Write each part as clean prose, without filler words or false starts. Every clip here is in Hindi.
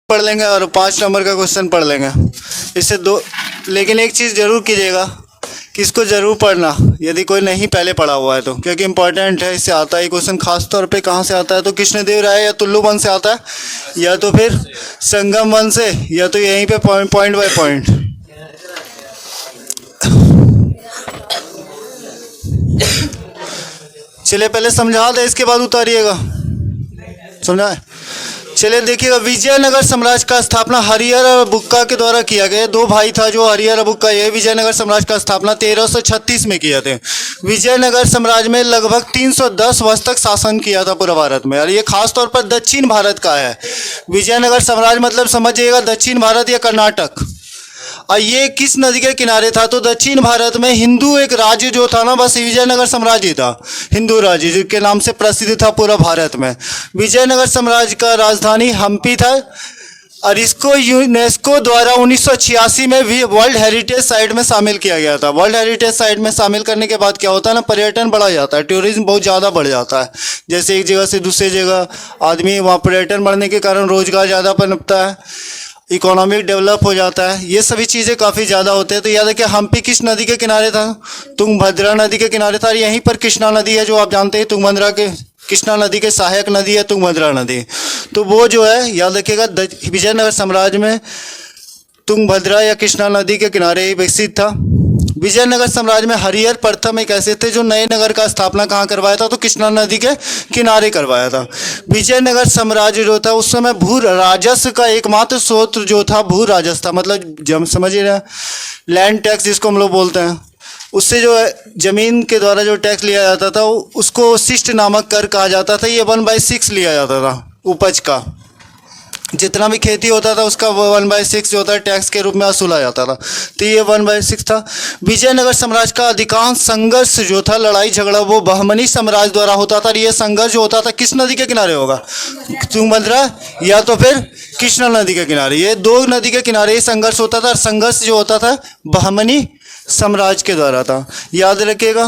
पढ़ लेंगे और 5 नंबर का क्वेश्चन पढ़ लेंगे इससे दो। लेकिन एक चीज़ ज़रूर कीजिएगा कि इसको ज़रूर पढ़ना यदि कोई नहीं पहले पढ़ा हुआ है तो, क्योंकि इंपॉर्टेंट है। इससे आता है क्वेश्चन खास तौर पे। कहाँ से आता है तो कृष्णदेव राय या तुल्लू वन से आता है, या तो फिर संगम वन से, या तो यहीं पे पॉइंट बाय पॉइंट। चलिए पहले समझा दे, इसके बाद उतारिएगा। समझा है? चलिए देखिएगा, विजयनगर साम्राज्य का स्थापना हरिहर और बुक्का के द्वारा किया गया। दो भाई था जो हरिहर और बुक्का, ये विजयनगर साम्राज्य का स्थापना 1336 में किया थे। विजयनगर साम्राज्य में लगभग 310 वर्ष तक शासन किया था पूरा भारत में, और ये खास तौर पर दक्षिण भारत का है। विजयनगर साम्राज्य मतलब समझिएगा दक्षिण भारत या कर्नाटक। और ये किस नदी के किनारे था तो दक्षिण भारत में हिंदू एक राज्य जो था ना, बस विजयनगर साम्राज्य था, हिंदू राज्य जिसके नाम से प्रसिद्ध था पूरा भारत में। विजयनगर साम्राज्य का राजधानी हम्पी था, और इसको यूनेस्को द्वारा 1986 में भी वर्ल्ड हेरिटेज साइट में शामिल किया गया था। वर्ल्ड हेरिटेज साइट में शामिल करने के बाद क्या होता है ना, पर्यटन बढ़ा जाता है, टूरिज्म बहुत ज़्यादा बढ़ जाता है। जैसे एक जगह से दूसरी जगह आदमी, वहाँ पर्यटन बढ़ने के कारण रोजगार ज़्यादा पनपता है, इकोनॉमिक डेवलप हो जाता है, ये सभी चीज़ें काफ़ी ज़्यादा होते हैं। तो याद है कि हम्पी किस नदी के किनारे था? तुंगभद्रा नदी के किनारे था। यहीं पर कृष्णा नदी है जो आप जानते हैं, तुंगभद्रा के कृष्णा नदी के सहायक नदी है तुंगभद्रा नदी। तो वो जो है याद रखिएगा, विजयनगर साम्राज्य में तुंगभद्रा या कृष्णा नदी के किनारे ही विकसित था। विजयनगर साम्राज्य में हरिहर प्रथम एक ऐसे थे जो नए नगर का स्थापना कहाँ करवाया था तो कृष्णा नदी के किनारे करवाया था। विजयनगर साम्राज्य जो था उस समय भू राजस्व का एकमात्र स्रोत जो था भू राजस्व था, मतलब जब समझिए ना लैंड टैक्स जिसको हम लोग बोलते हैं, उससे जो है जमीन के द्वारा जो टैक्स लिया जाता था उसको शिष्ट नामक कर कहा जाता था। ये 1/6 लिया जाता था उपज का, जितना भी खेती होता था उसका 1/6 जो होता है टैक्स के रूप में वसूला जाता था। तो ये 1/6 था। विजयनगर साम्राज्य का अधिकांश संघर्ष जो था, लड़ाई झगड़ा, वो बहमनी साम्राज्य द्वारा होता था। ये संघर्ष जो होता था किस नदी के किनारे होगा? तुंगभद्रा या तो फिर कृष्णा नदी के किनारे। ये दो नदी के किनारे ही संघर्ष होता था, और संघर्ष जो होता था बहमनी साम्राज्य के द्वारा था, याद रखिएगा।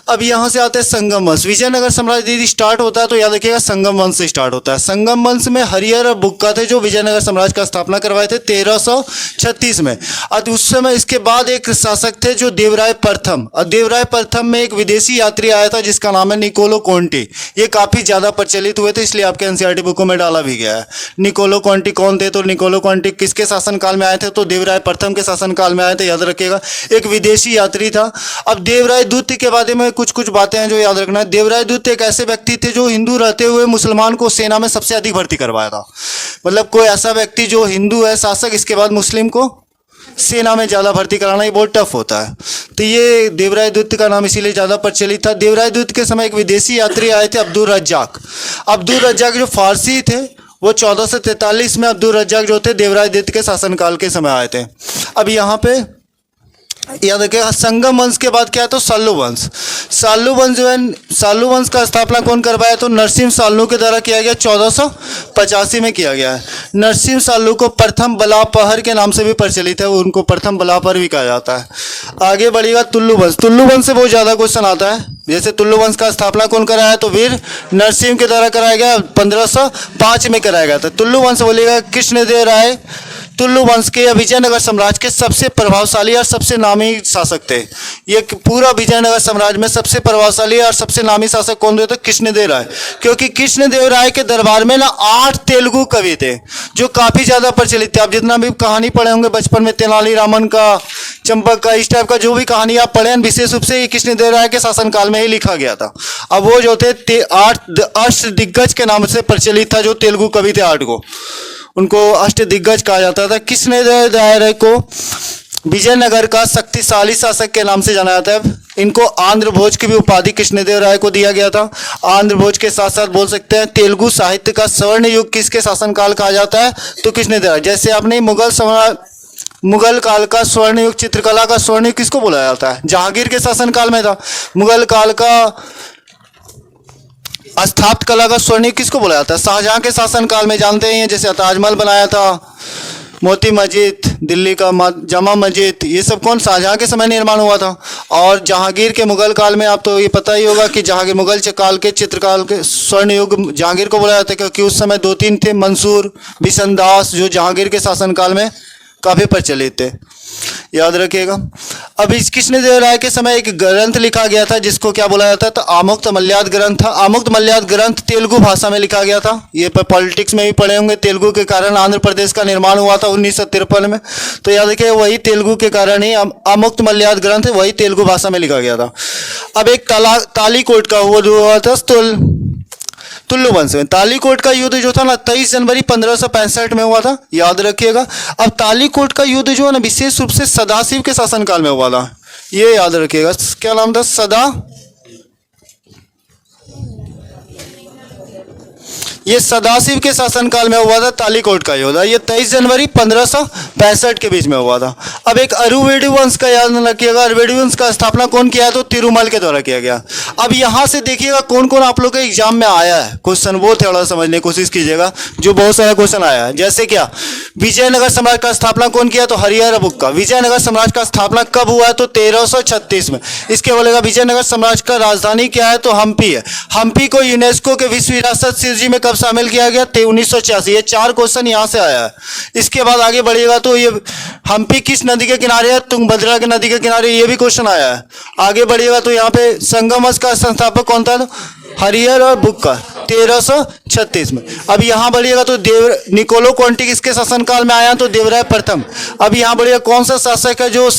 अब यहाँ से आते हैं संगम वंश। विजयनगर साम्राज्य यदि स्टार्ट होता है तो याद रखिएगा संगम वंश से स्टार्ट होता है। संगम वंश में हरिहर और बुक्का थे जो विजयनगर साम्राज्य का स्थापना करवाए थे 1336 में। और उस समय इसके बाद एक शासक थे जो देवराय प्रथम, और देवराय प्रथम में एक विदेशी यात्री आया था जिसका नाम है निकोलो कोंटी। ये काफ़ी ज़्यादा प्रचलित हुए थे, इसलिए आपके एनसीईआरटी बुकों में डाला भी गया है। निकोलो कोंटी कौन थे? तो निकोलो कोंटी किसके शासनकाल में आए थे तो देवराय प्रथम के शासनकाल में आए थे, याद रखिएगा। एक विदेशी यात्री था। अब देवराय द्वितीय के बारे में कुछ कुछ बातें हैं जो याद रखना है। देवराय द्वितीय एक ऐसे व्यक्ति थे जो हिंदू रहते हुए मुसलमान को सेना में सबसे अधिक भर्ती करवाया था। मतलब कोई ऐसा व्यक्ति जो हिंदू है शासक, इसके बाद मुस्लिम को सेना में ज़्यादा भर्ती कराना ये बहुत टफ होता है। तो ये देवराय द्वितीय का नाम इसीलिए ज़्यादा प्रचलित था। देवराय द्वितीय के समय एक विदेशी यात्री आए थे अब्दुल रज्जाक। अब्दुल रज्जाक जो फारसी थे वो 1443 में अब्दुल रज्जाक जो थे देवराय द्वितीय के शासनकाल के समय आए थे। अब यहाँ पे याद रखिएगा संगम वंश के बाद क्या है तो साल्लू वंश। साल्लू वंश जो है, साल्लू वंश का स्थापना कौन करवाया तो नरसिंह साल्लू के द्वारा किया गया, 1485 में किया गया है। नरसिंह साल्लू को प्रथम बलापहर के नाम से भी प्रचलित है, उनको प्रथम बलापहर भी कहा जाता है। आगे बढ़िएगा तुल्लू वंश। तुल्लू वंश से बहुत ज़्यादा क्वेश्चन आता है। जैसे तुल्लू वंश का स्थापना कौन कराया तो वीर नरसिंह के द्वारा कराया गया, 1505 में कराया गया था। तुल्लू वंश बोलिएगा कृष्णदेव राय तुल्लू वंश के विजयनगर साम्राज्य के सबसे प्रभावशाली और सबसे नामी शासक थे। ये पूरा विजयनगर साम्राज्य में सबसे प्रभावशाली और सबसे नामी शासक कौन थे तो कृष्णदेव राय, क्योंकि कृष्णदेव राय के दरबार में ना 8 तेलुगु कवि थे जो काफ़ी ज़्यादा प्रचलित थे। आप जितना भी कहानी पढ़े होंगे बचपन में, तेनाली रामन का, चंपक का, इस टाइप का जो भी कहानी आप पढ़े विशेष रूप से ये कृष्णदेव राय के शासनकाल में ही लिखा गया था। अब वो जो थे 8 अष्टदिग्गज के नाम से प्रचलित था, जो तेलुगु कवि थे 8 को, उनको अष्टदिग्गज कहा जाता था। कृष्णदेव राय को विजयनगर का शक्तिशाली शासक के नाम से जाना जाता है। इनको आंध्र भोज की भी उपाधि कृष्णदेव राय को दिया गया था। आंध्र भोज के साथ साथ बोल सकते हैं तेलुगु साहित्य का स्वर्ण युग किसके शासनकाल कहा जाता है तो कृष्णदेव राय। जैसे आपने मुगल काल का स्वर्ण युग, चित्रकला का स्वर्ण युग किसको बोला जाता है? जहांगीर के शासनकाल में था। मुगल काल का स्थापत्य कला का स्वर्ण युग किसको बोला जाता है? शाहजहां के शासनकाल में, जानते हैं जैसे ताजमहल बनाया था, मोती मस्जिद, दिल्ली का जामा मस्जिद, ये सब कौन शाहजहाँ के समय निर्माण हुआ था। और जहांगीर के मुगल काल में, आप तो ये पता ही होगा कि जहांगीर मुगल काल के चित्रकाल के स्वर्ण युग जहांगीर को बोला जाता है, क्योंकि उस समय 2-3 थे, मंसूर, बिशनदास, जो जहांगीर के शासनकाल में काफ़ी प्रचलित थे, याद रखिएगा। अब इस कृष्णदेव राय के समय एक ग्रंथ लिखा गया था जिसको क्या बोला जाता है, तो आमुक्त मल्याद ग्रंथ था। आमुक्त मल्याद ग्रंथ तेलुगु भाषा में लिखा गया था। ये पर पॉलिटिक्स में भी पढ़े होंगे, तेलुगु के कारण आंध्र प्रदेश का निर्माण हुआ था 1953 में। तो याद रखिए वही तेलुगु के कारण ही आमुक्त मल्याद ग्रंथ वही तेलुगु भाषा में लिखा गया था। अब एक तालीकोट का हुआ था तुल्लु वंश में। तालीकोट का युद्ध जो था ना 23 जनवरी 1565 में हुआ था, याद रखिएगा। अब तालीकोट का युद्ध जो है ना विशेष रूप से सदाशिव के शासनकाल में हुआ था, ये याद रखिएगा। क्या नाम था? ये सदाशिव के शासनकाल में हुआ था तालीकोट का युद्ध। ये 23 जनवरी 1565 के बीच में हुआ था। अब एक अरुवेडी वंश का याद रखिएगा। अरुवेडी वंश का स्थापना कौन किया है, तो तिरुमल के द्वारा किया गया। अब यहाँ से देखिएगा कौन कौन आप लोग के एग्जाम में आया है क्वेश्चन, वो थोड़ा समझने की कोशिश कीजिएगा, जो बहुत सारा क्वेश्चन आया है। जैसे क्या, विजयनगर साम्राज्य का स्थापना कौन किया, तो हरिहर बुक्का। विजयनगर साम्राज्य का स्थापना कब हुआ है, तो 1336 में। इसके बोलेगा विजयनगर साम्राज्य का राजधानी क्या है, तो हम्पी है। हम्पी को यूनेस्को के विश्व विरासत सूची में शामिल किया गया 1986। ये 4 क्वेश्चन यहाँ से आया है। इसके बाद आगे बढ़िएगा तो ये हम्पी किस नदी के किनारे है, तुंगभद्रा के नदी के किनारे, ये भी क्वेश्चन आया है। आगे बढ़िएगा तो यहाँ पे संगमस का संस्थापक कौन था, तो हरिहर और बुक्का 1336 में। अब यहाँ बढ़िएगा तो निकोलो कॉन्टी किसके शासनकाल में आया, तो देवराय प्रथम। अब यहाँ बढ़िएगा कौन सा शासक है जो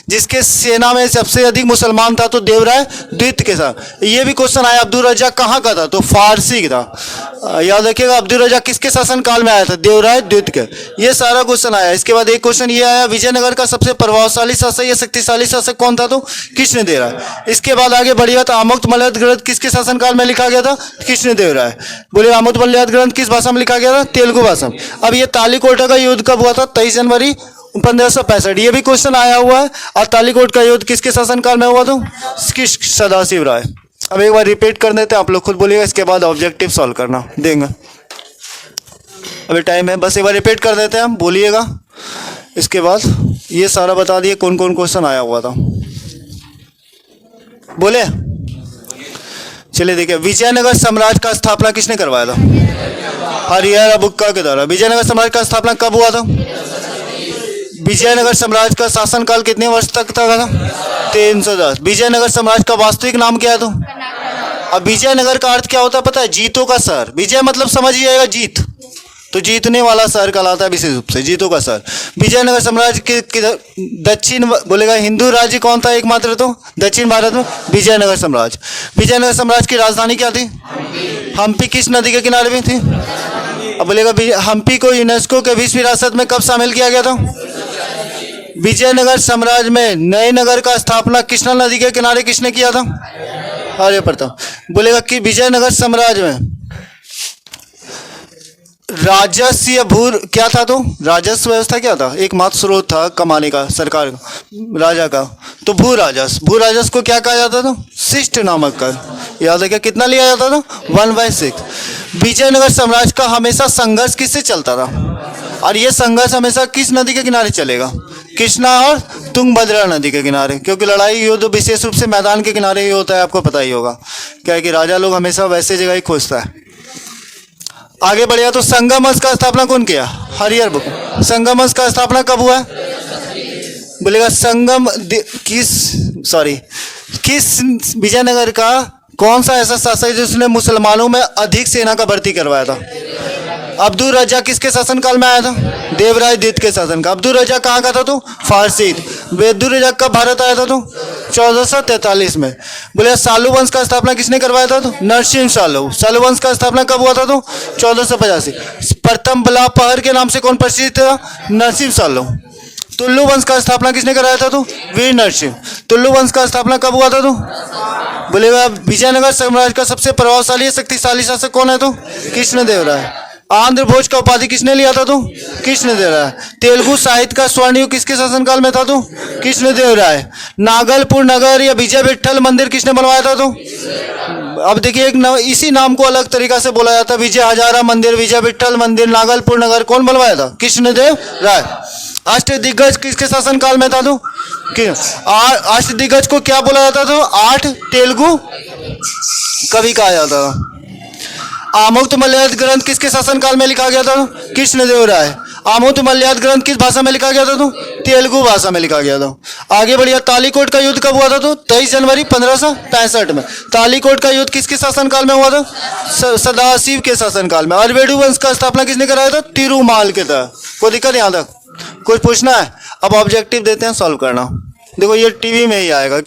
जिसके सेना में सबसे अधिक मुसलमान था, तो देवराय द्वितीय के साथ। ये भी क्वेश्चन आया। अब्दुल रजा कहाँ का था, तो फारसी का था, याद रखिएगा। अब्दुल रजा किसके शासनकाल में आया था, देवराय द्वितीय। ये सारा क्वेश्चन आया। इसके बाद एक क्वेश्चन ये आया, विजयनगर का सबसे प्रभावशाली शासक या शक्तिशाली शासक कौन था, तो कृष्णदेव राय। इसके बाद आगे बढ़िएगा तो आमुक्त मल्याद ग्रंथ किसके शासनकाल में लिखा गया था, कृष्णदेव राय। बोले आमुक्त मल्याद ग्रंथ किस भाषा में लिखा गया था, तेलुगु भाषा में। अब ये तालीकोटा का युद्ध कब हुआ था, 23 जनवरी 1565। ये भी क्वेश्चन आया हुआ है। और तालीकोट का युद्ध किसके शासनकाल में हुआ, तो सदाशिव राय। अब एक बार रिपीट कर देते हैं, आप लोग खुद बोलिएगा, इसके बाद ऑब्जेक्टिव सॉल्व करना देंगे। अभी टाइम है, बस एक बार रिपीट कर देते हैं, हम बोलिएगा। इसके बाद ये सारा बता दिए कौन कौन क्वेश्चन आया हुआ था, बोले। चलिए देखिए, विजयनगर साम्राज्य का स्थापना किसने करवाया था, हरिहर बुक्का के द्वारा। विजयनगर साम्राज्य का स्थापना कब हुआ था, विजयनगर साम्राज्य का शासनकाल कितने वर्ष तक था, 310। विजयनगर साम्राज्य का वास्तविक नाम क्या है, तो अब विजयनगर का अर्थ क्या होता है पता है, जीतों का शहर। विजय मतलब समझ ही आएगा जीत, तो जीतने वाला शहर कहलाता है विशेष रूप से, जीतों का शहर। विजयनगर साम्राज्य के दक्षिण बोलेगा हिंदू राज्य कौन था एकमात्र, तो दक्षिण भारत में विजयनगर साम्राज्य। विजयनगर साम्राज्य की राजधानी क्या थी, हम्पी किस नदी के किनारे में थी। अब बोलेगा हम्पी को यूनेस्को के विश्व विरासत में कब शामिल किया गया था, विजयनगर साम्राज्य में नए नगर का स्थापना कृष्णा नदी के किनारे किसने किया था, हरिहर प्रथम। बोलेगा कि विजयनगर साम्राज्य में राजस्व भू क्या था, तो राजस्व व्यवस्था क्या था, एकमात्र स्रोत था कमाने का सरकार राजा का, तो भू राजस्व को क्या कहा जाता था, शिष्ट नामक कर। याद है क्या, कितना लिया जाता था, 1/6। विजयनगर साम्राज्य का हमेशा संघर्ष किससे चलता था, और ये संघर्ष हमेशा किस नदी के किनारे चलेगा, कृष्णा और तुंगभद्रा नदी के किनारे, क्योंकि लड़ाई युद्ध विशेष रूप से मैदान के किनारे ही होता है, आपको पता ही होगा। क्या है कि राजा लोग हमेशा वैसे जगह ही खोजता है। आगे बढ़िया तो संगमस का स्थापना कौन किया, हरिहर बुक्का। संगमस का स्थापना कब हुआ, बोलेगा किस विजयनगर का कौन सा ऐसा शासक जिसने मुसलमानों में अधिक सेना का भर्ती करवाया था। अब्दुल रजा किसके शासनकाल में आया था, देवराय द्वितीय के शासन का। अब्दुल रजा कहाँ का था, तो फारसी। अब्दुल रजा कब भारत आया था, तो 1443 में। बोले सालू वंश का स्थापना किसने करवाया था, तो नरसिंह सालू। सालू वंश का स्थापना कब हुआ था, तो 1485। प्रथम बला पहर के नाम से कौन प्रसिद्ध था, नरसिंह सालू। तुल्लु वंश का स्थापना किसने कराया था, तो वीर नरसिंह। तुल्लु वंश का स्थापना कब हुआ था, तो बोलेगा विजयनगर साम्राज्य का सबसे प्रभावशाली शक्तिशाली शासक कौन है, तो कृष्णदेव राय। आंध्र भोज का उपाधि किसने लिया था, तो कृष्णदेव राय। तेलुगु साहित्य का स्वर्ण युग किसके शासनकाल में था, तो कृष्णदेव राय। नागलपुर नगर या विजय विठल मंदिर किसने बनवाया था, तो अब देखिए इसी नाम को अलग तरीका से बोला जाता है। विजय हजारा मंदिर, विजय विट्ठल मंदिर, नागलपुर नगर कौन बनवाया था? कृष्णदेव राय। अष्टदिग्गज किसके शासनकाल में था? तो अष्टदिग्गज को क्या बोला जाता था? 8 तेलुगु कवि कहा जाता था। आमुक्त मलयालम ग्रंथ किसके शासनकाल में लिखा गया था? कृष्णदेव राय। आमुक्त मलयालम ग्रंथ किस भाषा में लिखा गया था? तो तेलुगु भाषा में लिखा गया था। आगे बढ़िया, तालीकोट का युद्ध कब हुआ था? तो 23 जनवरी 1565 में। तालीकोट का युद्ध किसके शासनकाल में हुआ था? सदाशिव के शासनकाल में। अरवेडू वंश का स्थापना किसने कराया था? तिरुमाल के तहत। कोई दिक्कत यहाँ तक? कुछ पूछना है? अब ऑब्जेक्टिव देते हैं, सॉल्व करना। देखो ये टीवी में ही आएगा।